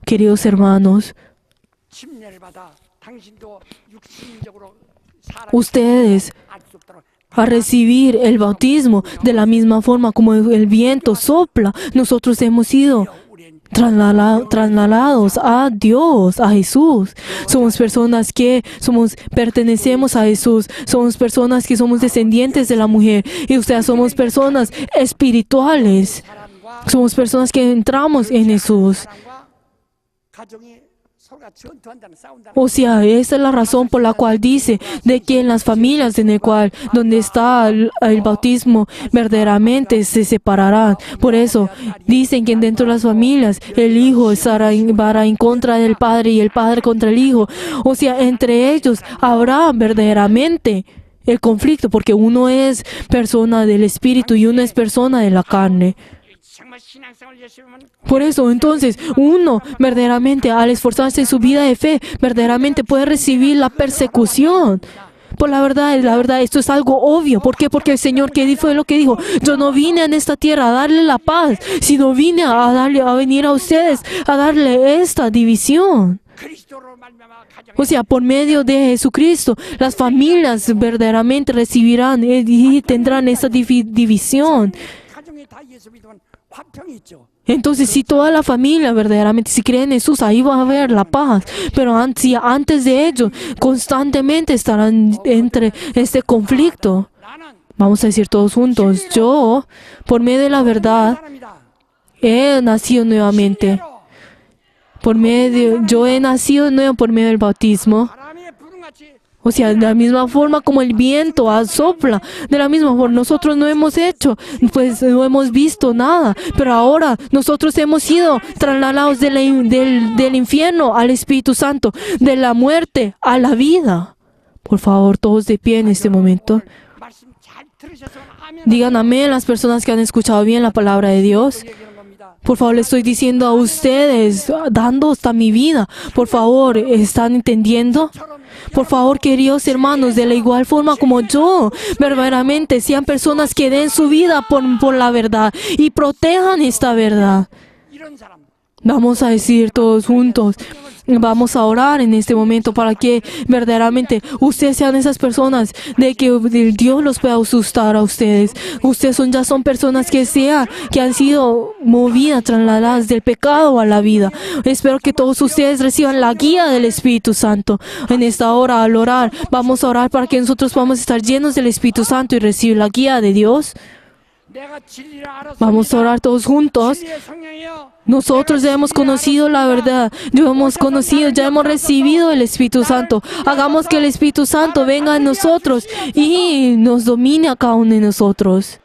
B: Queridos hermanos,
C: 침례를 받아 당신도 육신적으로
B: ustedes
C: 알수 없도록
B: a recibir el bautismo de la misma forma como el viento sopla, nosotros hemos sido
C: 우리는
B: trasladados a Dios, a Jesús. Somos personas que pertenecemos a Jesús. Somos personas que somos descendientes de la mujer. Y ustedes somos personas espirituales.
C: 사람과
B: Somos personas que entramos en Jesús.
C: 사람과 가정이 서로가 전투한다는 싸운다는
B: O sea, esa es la razón por la cual dice de que en las familias donde está el bautismo verdaderamente se separarán. Por eso dicen que dentro de las familias el hijo estará en contra del padre y el padre contra el hijo. O sea, entre ellos habrá verdaderamente el conflicto porque uno es persona del espíritu y uno es persona de la carne.
C: 정말 신앙생활 열심히 하면
B: Por eso, entonces, uno verdaderamente, al esforzarse en su vida de fe, verdaderamente puede recibir la persecución. Por la verdad, esto es algo obvio. ¿Por qué? Porque el Señor, ¿qué fue lo que dijo? Yo no vine en esta tierra a darle la paz, sino vine a venir a ustedes, a darle esta división.
C: 그리스도로 말미암아 가정이
B: O sea, por medio de Jesucristo, las familias verdaderamente recibirán y tendrán esta división.
C: 가정이 다 예수 믿으면 화평이 있죠.
B: Entonces, si toda la familia verdaderamente, si cree en Jesús, ahí va a haber la paz. Pero antes de ello, constantemente estarán entre este conflicto.
C: 나는
B: Vamos a decir todos juntos, yo, por medio de la verdad,
C: 사람이다.
B: he nacido nuevamente. Yo he nacido de nuevo por medio del bautismo.
C: 바람의 부름같이
B: O sea, de la misma forma como el viento sopla, de la misma forma nosotros no hemos pues no hemos visto nada, pero ahora nosotros hemos sido trasladados del infierno al Espíritu Santo, de la muerte a la vida. Por favor, todos de pie en este momento.
C: 말씀 잘 들으셔서 아멘.
B: Digan amén las personas que han escuchado bien la palabra de Dios.
C: 얘기하는 겁니다.
B: Por favor, le estoy diciendo a ustedes, dando hasta mi vida. Por favor, ¿están entendiendo? Por favor, queridos hermanos, de la igual forma como yo, verdaderamente sean personas que den su vida por la verdad y protejan esta verdad.
C: 이런 사람
B: Vamos a decir todos juntos, vamos a orar en este momento para que verdaderamente ustedes sean esas personas de que Dios los pueda asustar a ustedes. Ustedes ya son personas que han sido movidas, trasladadas del pecado a la vida. Espero que todos ustedes reciban la guía del Espíritu Santo. En esta hora, al orar, vamos a orar para que nosotros podamos estar llenos del Espíritu Santo y recibir la guía de Dios.
C: 내가 진리를 알았습니다.
B: Vamos a orar todos juntos.
C: 진리의 성령이
B: Nosotros ya hemos conocido la verdad, ya hemos recibido el Espíritu Santo. Hagamos que el Espíritu Santo venga en nosotros y nos domine a cada uno de nosotros.